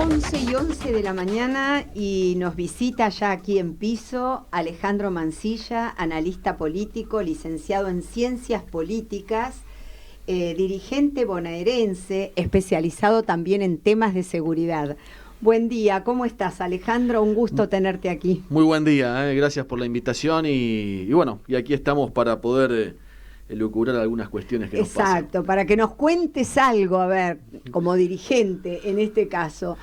11:11 de la mañana y nos visita ya aquí en piso Alejandro Mancilla, analista político, licenciado en Ciencias Políticas, dirigente bonaerense, especializado también en temas de seguridad. Buen día, ¿cómo estás, Alejandro? Un gusto tenerte aquí. Muy buen día, gracias por la invitación y bueno, y aquí estamos para poder elucubrar algunas cuestiones que nos pasan. Exacto, para que nos cuentes algo, a ver, como dirigente en este caso.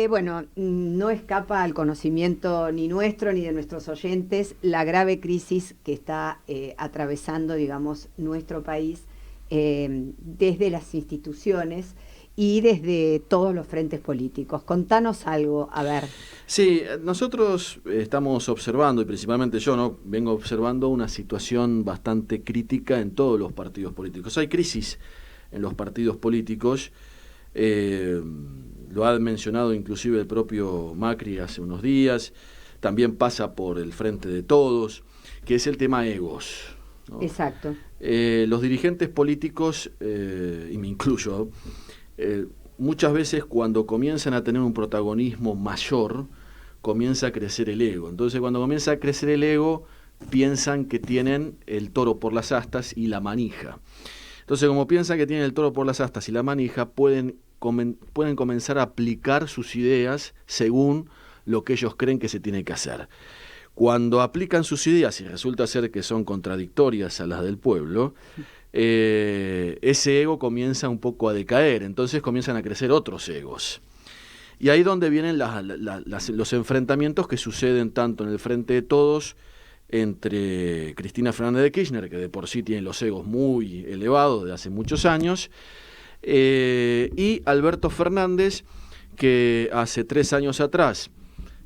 Bueno, no escapa al conocimiento ni nuestro ni de nuestros oyentes la grave crisis que está atravesando, digamos, nuestro país desde las instituciones y desde todos los frentes políticos. Contanos algo, a ver. Sí, nosotros estamos observando, y principalmente yo, ¿no? Vengo observando una situación bastante crítica en todos los partidos políticos. Hay crisis en los partidos políticos, lo ha mencionado inclusive el propio Macri hace unos días, también pasa por el Frente de Todos, que es el tema egos, ¿no? Exacto. Los dirigentes políticos, y me incluyo, muchas veces cuando comienzan a tener un protagonismo mayor, comienza a crecer el ego. Entonces cuando comienza a crecer el ego, piensan que tienen el toro por las astas y la manija. Entonces como piensan que tienen el toro por las astas y la manija, pueden comenzar a aplicar sus ideas según lo que ellos creen que se tiene que hacer. Cuando aplican sus ideas y resulta ser que son contradictorias a las del pueblo, ese ego comienza un poco a decaer, entonces comienzan a crecer otros egos. Y ahí donde vienen los enfrentamientos que suceden tanto en el Frente de Todos entre Cristina Fernández de Kirchner, que de por sí tiene los egos muy elevados de hace muchos años, y Alberto Fernández, que hace 3 años atrás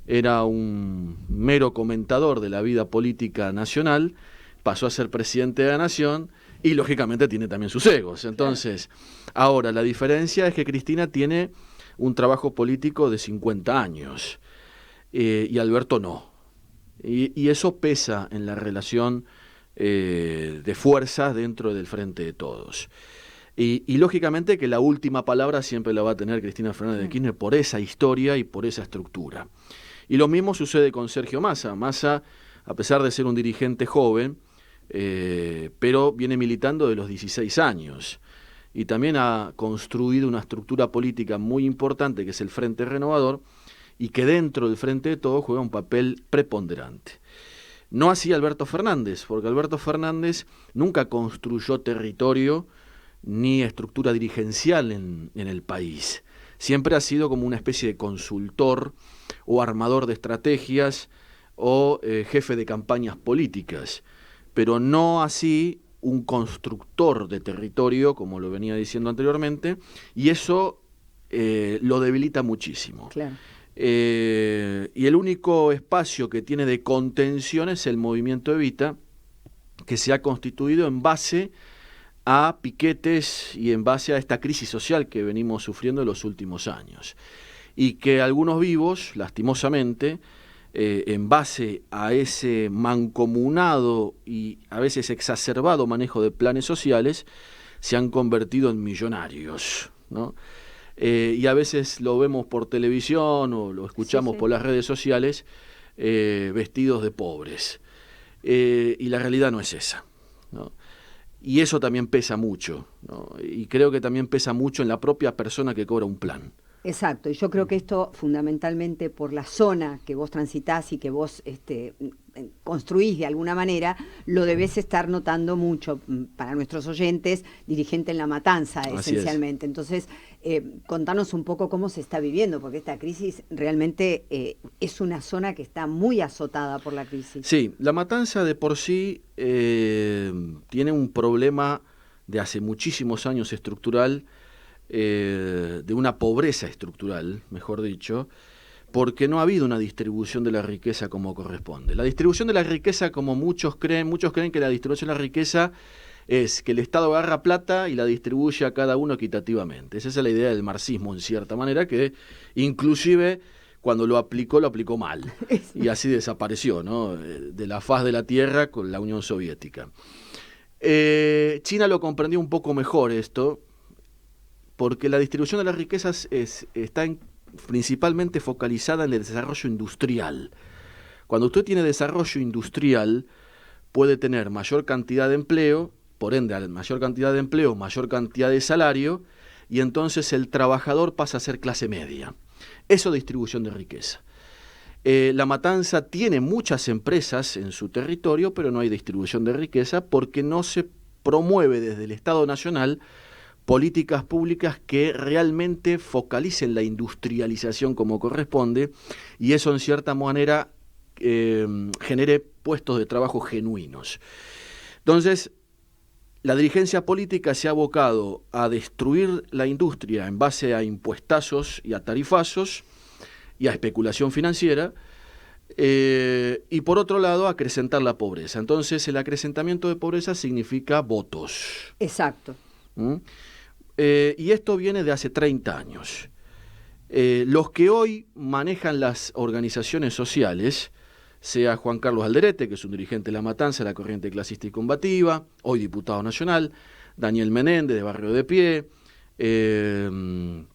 era un mero comentador de la vida política nacional, pasó a ser presidente de la Nación y lógicamente tiene también sus egos. Entonces, ahora la diferencia es que Cristina tiene un trabajo político de 50 años y Alberto no. Y eso pesa en la relación de fuerzas dentro del Frente de Todos. Y lógicamente que la última palabra siempre la va a tener Cristina Fernández de Kirchner por esa historia y por esa estructura. Y lo mismo sucede con Sergio Massa. Massa, a pesar de ser un dirigente joven, pero viene militando de los 16 años y también ha construido una estructura política muy importante que es el Frente Renovador y que dentro del Frente de Todos juega un papel preponderante. No así Alberto Fernández, porque Alberto Fernández nunca construyó territorio ni estructura dirigencial en el país. Siempre ha sido como una especie de consultor o armador de estrategias o jefe de campañas políticas, pero no así un constructor de territorio, como lo venía diciendo anteriormente, y eso lo debilita muchísimo. Claro. Y el único espacio que tiene de contención es el movimiento Evita, que se ha constituido en base a piquetes y en base a esta crisis social que venimos sufriendo en los últimos años. Y que algunos vivos, lastimosamente, en base a ese mancomunado y a veces exacerbado manejo de planes sociales, se han convertido en millonarios, ¿no? Y a veces lo vemos por televisión o lo escuchamos por las redes sociales, vestidos de pobres. Y la realidad no es esa, ¿no? Y eso también pesa mucho, ¿no? Y creo que también pesa mucho en la propia persona que cobra un plan. Exacto, y yo creo que esto fundamentalmente por la zona que vos transitás y que vos construís de alguna manera, lo debés estar notando mucho para nuestros oyentes, dirigente en La Matanza esencialmente. Entonces, contanos un poco cómo se está viviendo, porque esta crisis realmente es una zona que está muy azotada por la crisis. Sí, La Matanza de por sí tiene un problema de hace muchísimos años estructural, de una pobreza estructural, mejor dicho, porque no ha habido una distribución de la riqueza como corresponde. La distribución de la riqueza, como muchos creen que la distribución de la riqueza es que el Estado agarra plata y la distribuye a cada uno equitativamente. Esa es la idea del marxismo, en cierta manera, que inclusive cuando lo aplicó mal, y así desapareció, ¿no?, de la faz de la tierra con la Unión Soviética. China lo comprendió un poco mejor esto, porque la distribución de las riquezas está principalmente focalizada en el desarrollo industrial. Cuando usted tiene desarrollo industrial, puede tener mayor cantidad de empleo, por ende, al mayor cantidad de empleo, mayor cantidad de salario, y entonces el trabajador pasa a ser clase media. Eso es distribución de riqueza. La Matanza tiene muchas empresas en su territorio, pero no hay distribución de riqueza porque no se promueve desde el Estado Nacional políticas públicas que realmente focalicen la industrialización como corresponde, y eso en cierta manera genere puestos de trabajo genuinos. Entonces, la dirigencia política se ha abocado a destruir la industria en base a impuestazos y a tarifazos y a especulación financiera, y por otro lado a acrecentar la pobreza. Entonces el acrecentamiento de pobreza significa votos. Exacto. Y esto viene de hace 30 años. Los que hoy manejan las organizaciones sociales, sea Juan Carlos Alderete, que es un dirigente de La Matanza, de la corriente clasista y combativa, hoy diputado nacional, Daniel Menéndez, de Barrio de Pie, el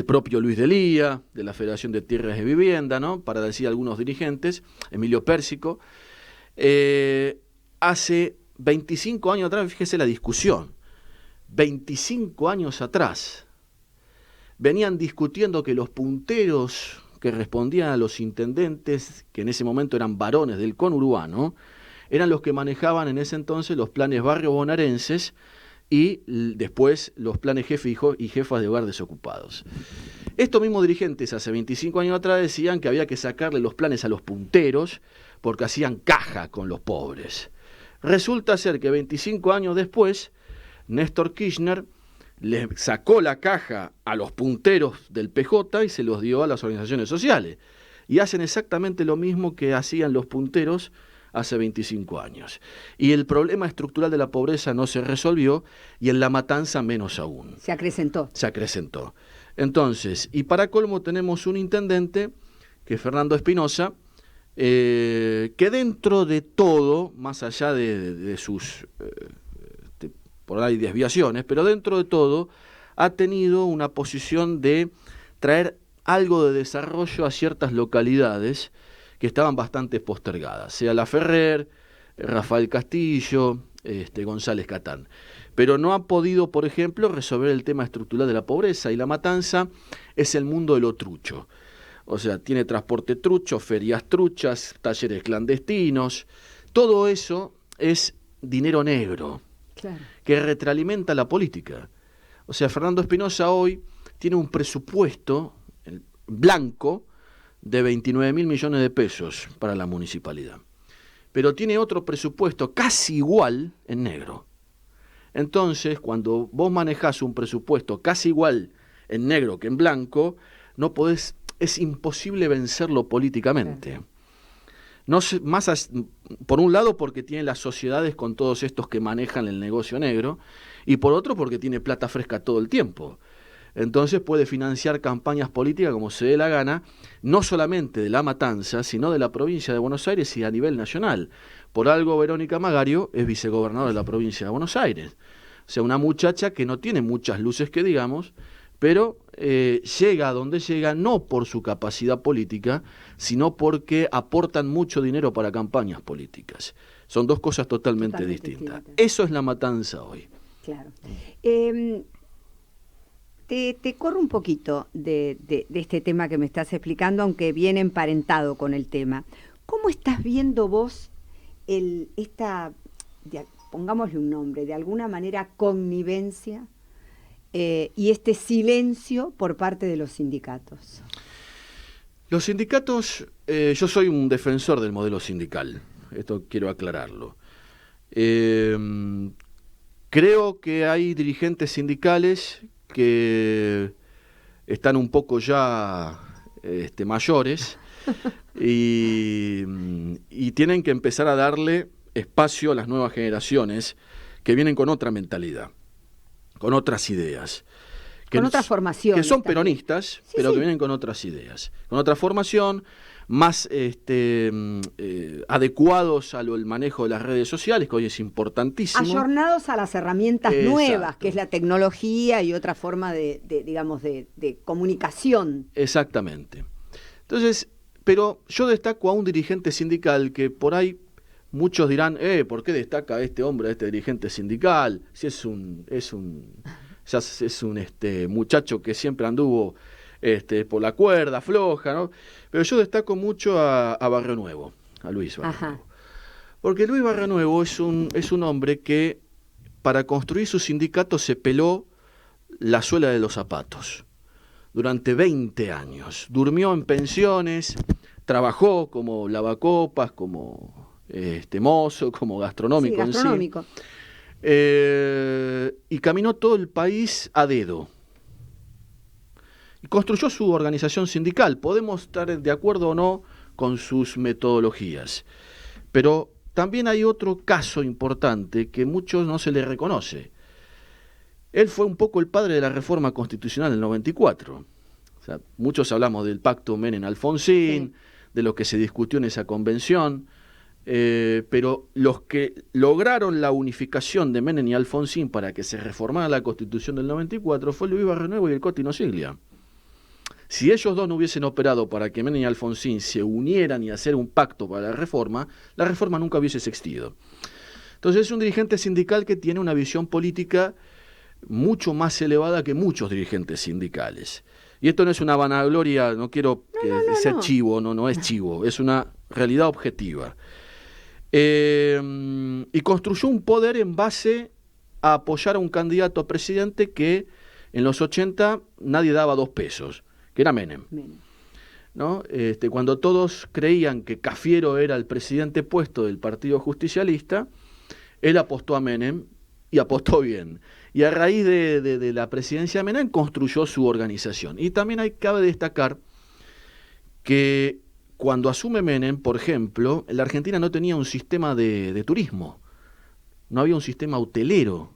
propio Luis Delía, de la Federación de Tierras de Vivienda, ¿no?, para decir algunos dirigentes, Emilio Pérsico. Hace 25 años atrás, fíjese la discusión, 25 años atrás, venían discutiendo que los punteros que respondían a los intendentes, que en ese momento eran varones del conurbano, eran los que manejaban en ese entonces los planes barrio bonaerenses y después los planes jefe y jefas de hogar desocupados. Estos mismos dirigentes hace 25 años atrás decían que había que sacarle los planes a los punteros porque hacían caja con los pobres. Resulta ser que 25 años después, Néstor Kirchner le sacó la caja a los punteros del PJ y se los dio a las organizaciones sociales. Y hacen exactamente lo mismo que hacían los punteros hace 25 años. Y el problema estructural de la pobreza no se resolvió, y en La Matanza menos aún. Se acrecentó. Se acrecentó. Entonces, y para colmo tenemos un intendente, que es Fernando Espinosa, que dentro de todo, más allá de sus por ahí desviaciones, pero dentro de todo ha tenido una posición de traer algo de desarrollo a ciertas localidades que estaban bastante postergadas, sea La Ferrer, Rafael Castillo, González Catán. Pero no ha podido, por ejemplo, resolver el tema estructural de la pobreza, y La Matanza es el mundo de lo trucho. O sea, tiene transporte trucho, ferias truchas, talleres clandestinos, todo eso es dinero negro. Claro. Que retroalimenta la política. O sea, Fernando Espinosa hoy tiene un presupuesto blanco de 29.000 millones de pesos para la municipalidad, pero tiene otro presupuesto casi igual en negro. Entonces, cuando vos manejás un presupuesto casi igual en negro que en blanco, no podés, es imposible vencerlo políticamente. Claro. No sé, por un lado porque tiene las sociedades con todos estos que manejan el negocio negro, y por otro porque tiene plata fresca todo el tiempo. Entonces puede financiar campañas políticas como se dé la gana, no solamente de La Matanza, sino de la provincia de Buenos Aires y a nivel nacional. Por algo Verónica Magario es vicegobernadora de la provincia de Buenos Aires. O sea, una muchacha que no tiene muchas luces que digamos, pero llega a donde llega no por su capacidad política, sino porque aportan mucho dinero para campañas políticas. Son dos cosas totalmente distintas. Eso es La Matanza hoy. Claro. Te corro un poquito de este tema que me estás explicando, aunque viene emparentado con el tema. ¿Cómo estás viendo vos pongámosle un nombre, de alguna manera connivencia y este silencio por parte de los sindicatos? Los sindicatos, yo soy un defensor del modelo sindical, esto quiero aclararlo. Creo que hay dirigentes sindicales que están un poco ya mayores y tienen que empezar a darle espacio a las nuevas generaciones que vienen con otra mentalidad, con otras ideas. Con otra formación. Que son peronistas, sí, pero sí, que vienen con otras ideas, con otra formación, más adecuados al manejo de las redes sociales, que hoy es importantísimo. Ayornados a las herramientas Exacto. nuevas, que es la tecnología y otra forma digamos, de comunicación. Exactamente. Entonces, pero yo destaco a un dirigente sindical que por ahí muchos dirán, ¿por qué destaca a este hombre, a este dirigente sindical? Si es un muchacho que siempre anduvo por la cuerda floja, ¿no? Pero yo destaco mucho a Barrio Nuevo, a Luis Barrio Ajá. Nuevo. Porque Luis Barrio Nuevo es un hombre que para construir su sindicato se peló la suela de los zapatos durante 20 años. Durmió en pensiones, trabajó como lavacopas, como mozo, como gastronómico. Sí, gastronómico. Y caminó todo el país a dedo. Y construyó su organización sindical. Podemos estar de acuerdo o no con sus metodologías. Pero también hay otro caso importante que muchos no se le reconoce. Él fue un poco el padre de la reforma constitucional del 94. O sea, muchos hablamos del pacto Menem-Alfonsín, sí, de lo que se discutió en esa convención, pero los que lograron la unificación de Menem y Alfonsín para que se reformara la Constitución del 94 fue Luis Barrio Nuevo y el Coti Nosiglia. Si ellos dos no hubiesen operado para que Menem y Alfonsín se unieran y hacer un pacto para la reforma nunca hubiese existido. Entonces es un dirigente sindical que tiene una visión política mucho más elevada que muchos dirigentes sindicales. Y esto no es una vanagloria, no quiero ser chivo, no es chivo, es una realidad objetiva. Y construyó un poder en base a apoyar a un candidato a presidente que en los 80 nadie daba 2 pesos, que era Menem. ¿No? Cuando todos creían que Cafiero era el presidente puesto del Partido Justicialista, él apostó a Menem y apostó bien. Y a raíz de la presidencia de Menem construyó su organización. Y también cabe destacar que cuando asume Menem, por ejemplo, la Argentina no tenía un sistema de turismo, no había un sistema hotelero.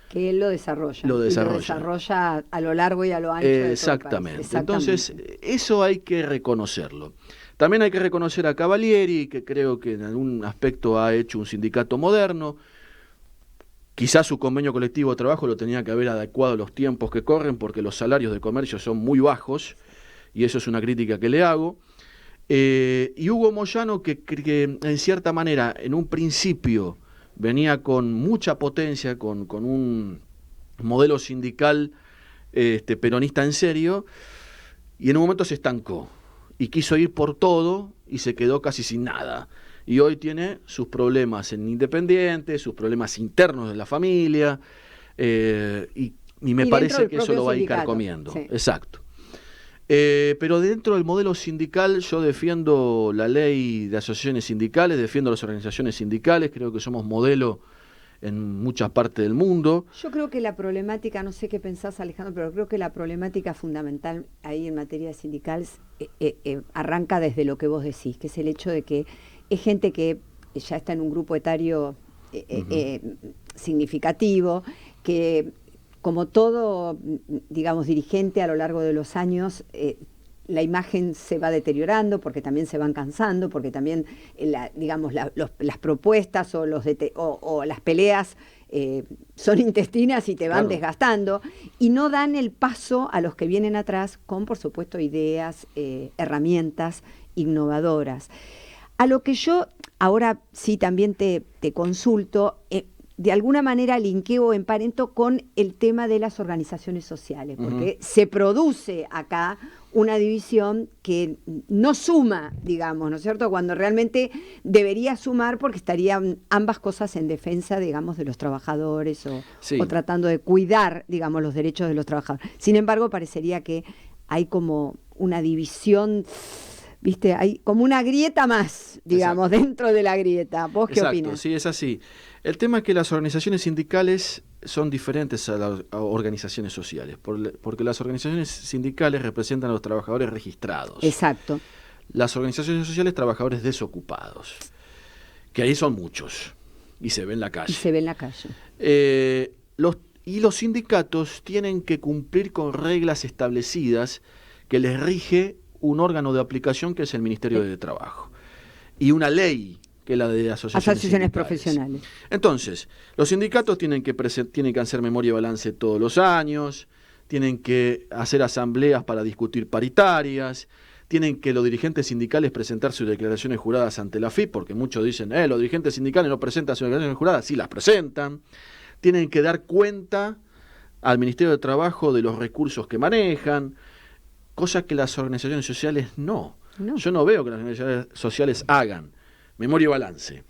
Que él lo desarrolla. Lo desarrolla a lo largo y a lo ancho de todo el país. Exactamente. Entonces, eso hay que reconocerlo. También hay que reconocer a Cavalieri, que creo que en algún aspecto ha hecho un sindicato moderno. Quizás su convenio colectivo de trabajo lo tenía que haber adecuado a los tiempos que corren, porque los salarios de comercio son muy bajos, y eso es una crítica que le hago. Y Hugo Moyano, que en cierta manera, en un principio, venía con mucha potencia, con un modelo sindical peronista en serio, y en un momento se estancó, y quiso ir por todo, y se quedó casi sin nada. Y hoy tiene sus problemas en Independiente, sus problemas internos de la familia, y me parece que eso lo va a ir carcomiendo. Sí. Exacto. Pero dentro del modelo sindical yo defiendo la ley de asociaciones sindicales, defiendo las organizaciones sindicales, creo que somos modelo en muchas partes del mundo. Yo creo que la problemática, no sé qué pensás, Alejandro, pero creo que la problemática fundamental ahí en materia sindical arranca desde lo que vos decís, que es el hecho de que es gente que ya está en un grupo etario significativo, que como todo, digamos, dirigente a lo largo de los años, la imagen se va deteriorando porque también se van cansando, porque también, las propuestas o las peleas son intestinas y te van desgastando, y no dan el paso a los que vienen atrás con, por supuesto, ideas, herramientas innovadoras. A lo que yo ahora sí también te consulto, de alguna manera linkeo o emparento con el tema de las organizaciones sociales, porque se produce acá una división que no suma, digamos, ¿no es cierto?, cuando realmente debería sumar, porque estarían ambas cosas en defensa, digamos, de los trabajadores o tratando de cuidar, digamos, los derechos de los trabajadores. Sin embargo, parecería que hay como una división, ¿viste? Hay como una grieta más, digamos, dentro de la grieta. ¿Vos qué opinas? Sí, es así. El tema es que las organizaciones sindicales son diferentes a las organizaciones sociales, porque las organizaciones sindicales representan a los trabajadores registrados. Exacto. Las organizaciones sociales, trabajadores desocupados, que ahí son muchos, y se ven en la calle. Y se ve en la calle. Los sindicatos tienen que cumplir con reglas establecidas que les rige un órgano de aplicación que es el Ministerio de Trabajo y una ley que es la de asociaciones profesionales. Entonces, los sindicatos tienen que hacer memoria y balance todos los años, tienen que hacer asambleas para discutir paritarias, tienen que los dirigentes sindicales presentar sus declaraciones juradas ante la AFIP, porque muchos dicen, los dirigentes sindicales no presentan sus declaraciones juradas, sí las presentan, tienen que dar cuenta al Ministerio de Trabajo de los recursos que manejan, cosa que las organizaciones sociales no. Yo no veo que las organizaciones sociales hagan memoria y balance,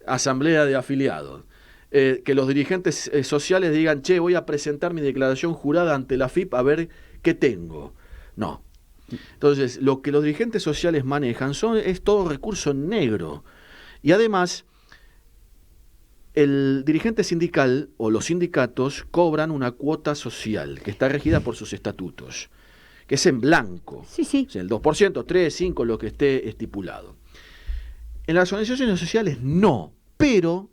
asamblea de afiliados, que los dirigentes sociales digan, voy a presentar mi declaración jurada ante la AFIP a ver qué tengo. No. Entonces, lo que los dirigentes sociales manejan es todo recurso negro. Y además, el dirigente sindical o los sindicatos cobran una cuota social que está regida por sus estatutos, que es en blanco. Sí. O sea, el 2%, 3, 5, lo que esté estipulado. En las organizaciones sociales no, pero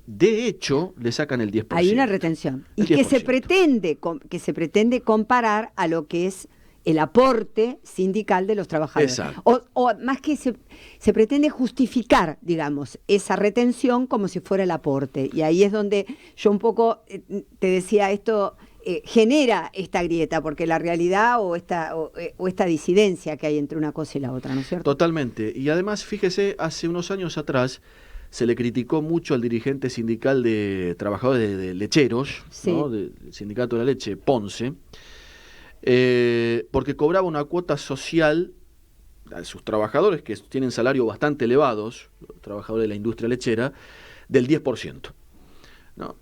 de hecho le sacan el 10%. Hay una retención. Y que se pretende comparar a lo que es el aporte sindical de los trabajadores. Exacto. O más que se pretende justificar, digamos, esa retención como si fuera el aporte. Y ahí es donde yo un poco te decía esto. Genera esta grieta, porque la realidad o esta disidencia que hay entre una cosa y la otra, ¿no es cierto? Totalmente. Y además, fíjese, hace unos años atrás se le criticó mucho al dirigente sindical de trabajadores de lecheros, sí, ¿no? Del Sindicato de la Leche, Ponce, porque cobraba una cuota social a sus trabajadores, que tienen salarios bastante elevados, los trabajadores de la industria lechera, del 10%. ¿No?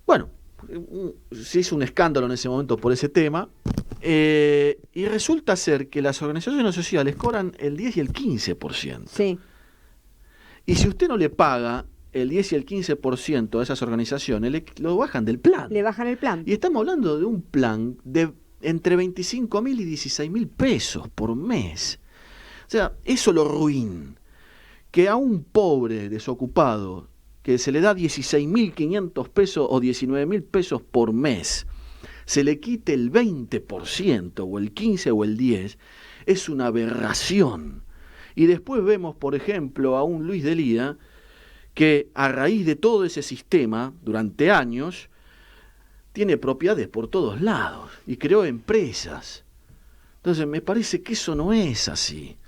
Bueno, se hizo un escándalo en ese momento por ese tema, y resulta ser que las organizaciones sociales cobran el 10 y el 15%. Sí. Y si usted no le paga el 10 y el 15% a esas organizaciones, lo bajan del plan. Le bajan el plan. Y estamos hablando de un plan de entre 25.000 y 16.000 pesos por mes. O sea, eso es lo ruin. Que a un pobre desocupado que se le da 16.500 pesos o 19.000 pesos por mes, se le quite el 20% o el 15% o el 10%, es una aberración. Y después vemos, por ejemplo, a un Luis Delía que a raíz de todo ese sistema, durante años, tiene propiedades por todos lados y creó empresas. Entonces me parece que eso no es así.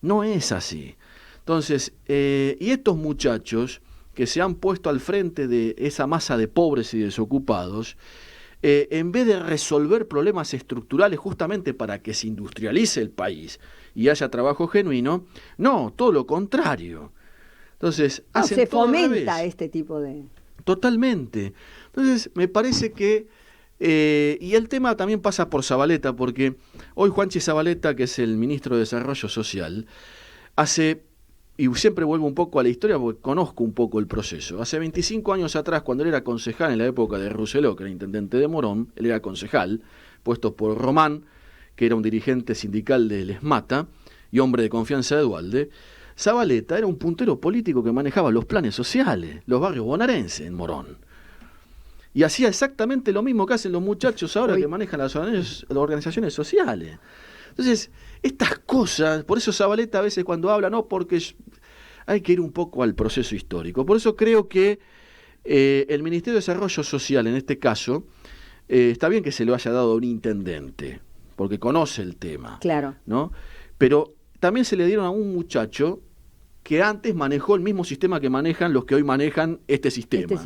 No es así. Entonces, y estos muchachos que se han puesto al frente de esa masa de pobres y desocupados, en vez de resolver problemas estructurales justamente para que se industrialice el país y haya trabajo genuino, no, todo lo contrario. Entonces, hacen se todo al fomenta revés. este tipo de... Totalmente. Entonces, me parece que... y el tema también pasa por Zabaleta, porque hoy Juanchi Zabaleta, que es el ministro de Desarrollo Social, y siempre vuelvo un poco a la historia porque conozco un poco el proceso. Hace 25 años atrás, cuando él era concejal en la época de Rousselot, que era intendente de Morón, él era concejal, puesto por Román, que era un dirigente sindical del ESMATA y hombre de confianza de Duhalde. Zabaleta era un puntero político que manejaba los planes sociales, los barrios bonaerenses en Morón. Y hacía exactamente lo mismo que hacen los muchachos ahora que manejan las organizaciones sociales. Entonces, estas cosas, por eso Zabaleta a veces cuando habla, no, porque hay que ir un poco al proceso histórico. Por eso creo que el Ministerio de Desarrollo Social, en este caso, está bien que se lo haya dado a un intendente, porque conoce el tema. Claro. ¿No? Pero también se le dieron a un muchacho que antes manejó el mismo sistema que manejan los que hoy manejan este sistema.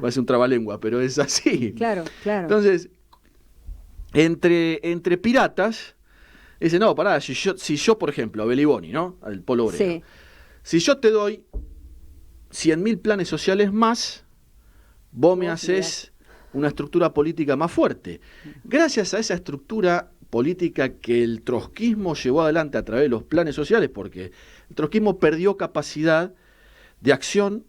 Parece un trabalengua, pero es así. Claro, claro. Entonces, entre piratas... Dice, no, pará, si yo, por ejemplo, a Beliboni, ¿no? Al Polo Obrero. Sí. Si yo te doy 100.000 planes sociales más, vos me haces una estructura política más fuerte. Gracias a esa estructura política que el trotskismo llevó adelante a través de los planes sociales, porque el trotskismo perdió capacidad de acción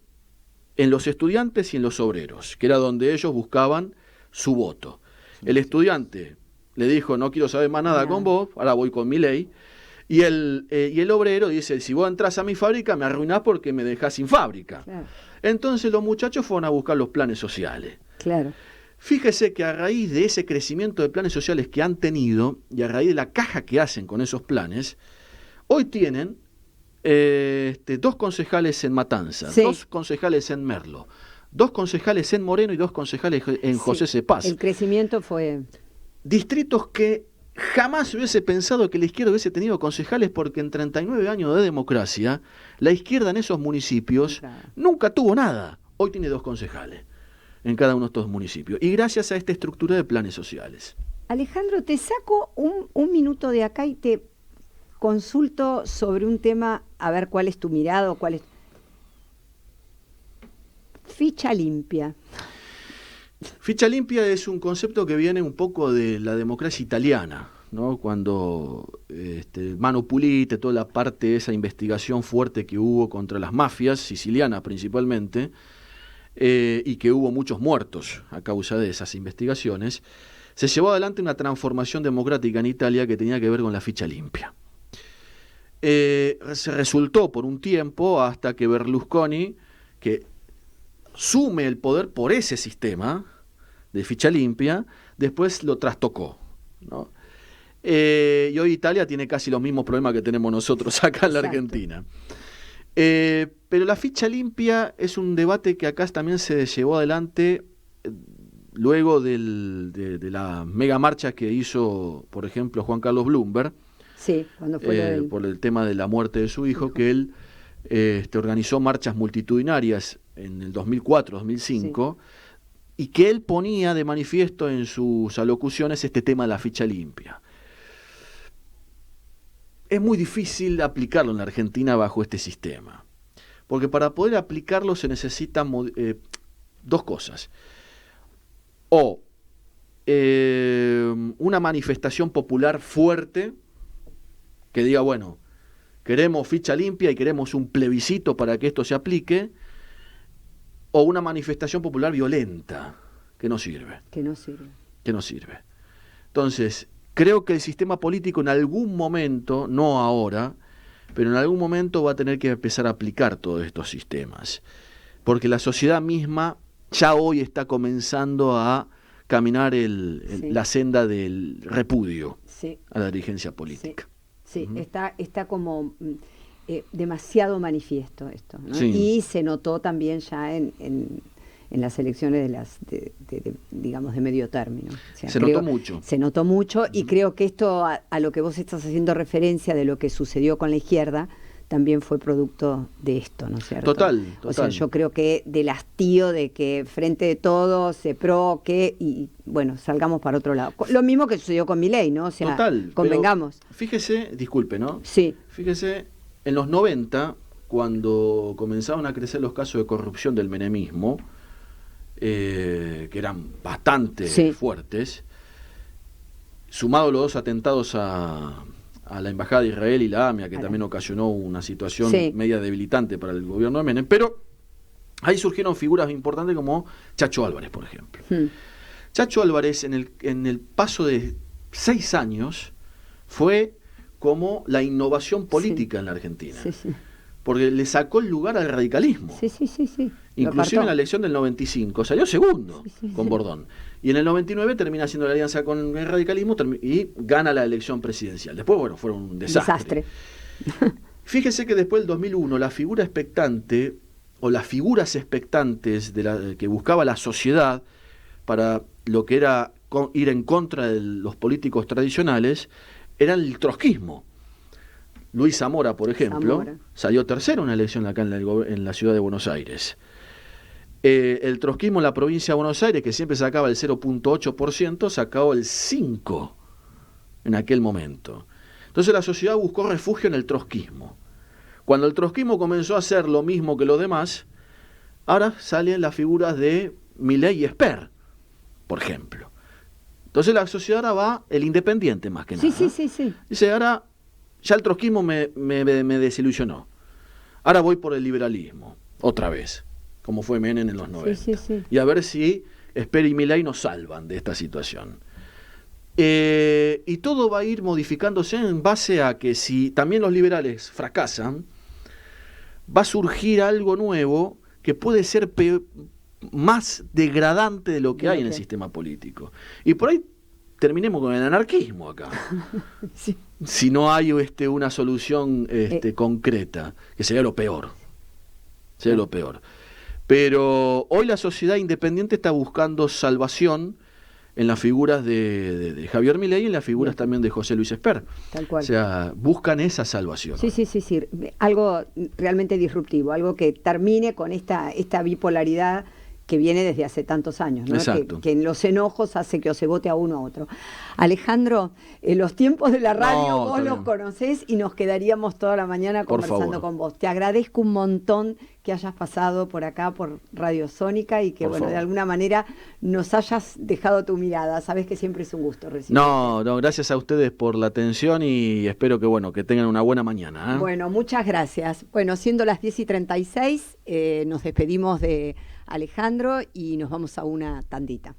en los estudiantes y en los obreros, que era donde ellos buscaban su voto. El estudiante le dijo, no quiero saber más nada con vos, ahora voy con mi ley. Y el obrero dice, si vos entras a mi fábrica, me arruinás porque me dejás sin fábrica. Claro. Entonces los muchachos fueron a buscar los planes sociales. Claro. Fíjese que a raíz de ese crecimiento de planes sociales que han tenido y a raíz de la caja que hacen con esos planes, hoy tienen 2 concejales en Matanza, Sí. 2 concejales en Merlo, 2 concejales en Moreno y 2 concejales en Sí. José Cepaz. El crecimiento fue... Distritos que jamás hubiese pensado que la izquierda hubiese tenido concejales, porque en 39 años de democracia, la izquierda en esos municipios nunca tuvo nada. Hoy tiene 2 concejales en cada uno de estos municipios. Y gracias a esta estructura de planes sociales. Alejandro, te saco un minuto de acá y te consulto sobre un tema, a ver cuál es tu mirada, cuál es... Ficha limpia. Ficha limpia es un concepto que viene un poco de la democracia italiana, ¿no? Cuando Mano Pulite, toda la parte de esa investigación fuerte que hubo contra las mafias, sicilianas principalmente, y que hubo muchos muertos a causa de esas investigaciones, se llevó adelante una transformación democrática en Italia que tenía que ver con la ficha limpia. Se resultó por un tiempo hasta que Berlusconi, que sume el poder por ese sistema de ficha limpia, después lo trastocó, ¿no? Y hoy Italia tiene casi los mismos problemas que tenemos nosotros acá en la Argentina. Pero la ficha limpia es un debate que acá también se llevó adelante luego de la mega marcha que hizo, por ejemplo, Juan Carlos Bloomberg, sí, cuando fue por el tema de la muerte de su hijo, que él organizó marchas multitudinarias en el 2004, 2005, sí, y que él ponía de manifiesto en sus alocuciones este tema de la ficha limpia. Es muy difícil aplicarlo en la Argentina bajo este sistema, porque para poder aplicarlo se necesitan 2 cosas. O una manifestación popular fuerte que diga, bueno, queremos ficha limpia y queremos un plebiscito para que esto se aplique, o una manifestación popular violenta, que no sirve. Que no sirve. Que no sirve. Entonces, creo que el sistema político en algún momento, no ahora, pero en algún momento va a tener que empezar a aplicar todos estos sistemas. Porque la sociedad misma ya hoy está comenzando a caminar sí, la senda del repudio, sí, a la dirigencia política. Sí, sí, está como demasiado manifiesto esto, ¿no? Sí. Y se notó también ya en las elecciones digamos, de medio término. O sea, se notó mucho. Se notó mucho, y creo que esto, a lo que vos estás haciendo referencia de lo que sucedió con la izquierda, también fue producto de esto, ¿no es cierto? Total. O sea, yo creo que del hastío de que frente de todo se y bueno, salgamos para otro lado. Lo mismo que sucedió con Milei, ¿no? O sea, total, convengamos. Fíjese, disculpe, ¿no? Sí. Fíjese, en los 90, cuando comenzaron a crecer los casos de corrupción del menemismo, que eran bastante fuertes, sumado los 2 atentados a la Embajada de Israel y la AMIA, que también ocasionó una situación media debilitante para el gobierno de Menem, pero ahí surgieron figuras importantes como Chacho Álvarez, por ejemplo. Chacho Álvarez, en el paso de 6 años, fue como la innovación política en la Argentina. Porque le sacó el lugar al radicalismo. Inclusive en la elección del 95 salió segundo con Bordón. Y en el 99 termina haciendo la alianza con el radicalismo y gana la elección presidencial. Después, bueno, fue un desastre. Fíjese que después del 2001 la figura expectante, o las figuras expectantes que buscaba la sociedad para lo que era ir en contra de los políticos tradicionales, era el trotskismo. Luis Zamora, por ejemplo, salió tercero en una elección acá en la ciudad de Buenos Aires. El trotskismo en la provincia de Buenos Aires, que siempre sacaba el 0.8%, sacó el 5% en aquel momento. Entonces la sociedad buscó refugio en el trotskismo. Cuando el trotskismo comenzó a hacer lo mismo que los demás, ahora salen las figuras de Milei y Esper, por ejemplo. Entonces la sociedad ahora va el independiente más que nada. Sí. Dice, ahora ya el trotskismo me desilusionó. Ahora voy por el liberalismo, otra vez, como fue Menem en los 90. Y a ver si Esper y Milei nos salvan de esta situación. Y todo va a ir modificándose en base a que si también los liberales fracasan, va a surgir algo nuevo que puede ser más degradante de lo que hay en el sistema político. Y por ahí terminemos con el anarquismo acá. Sí. Si no hay una solución concreta, que sería lo peor. Sería lo peor. Pero hoy la sociedad independiente está buscando salvación en las figuras de Javier Milei y en las figuras también de José Luis Esper. Tal cual. O sea, buscan esa salvación. Sí. Algo realmente disruptivo, algo que termine con esta bipolaridad que viene desde hace tantos años, ¿no? Exacto. Que en los enojos hace que o se vote a uno a otro. Alejandro, en los tiempos de la radio vos los conocés y nos quedaríamos toda la mañana conversando con vos. Te agradezco un montón que hayas pasado por acá, por Radio Sónica, y que, de alguna manera nos hayas dejado tu mirada. Sabés que siempre es un gusto recibirte. No, gracias a ustedes por la atención y espero que tengan una buena mañana. Bueno, muchas gracias. Bueno, siendo las 10:36, nos despedimos de Alejandro y nos vamos a una tandita.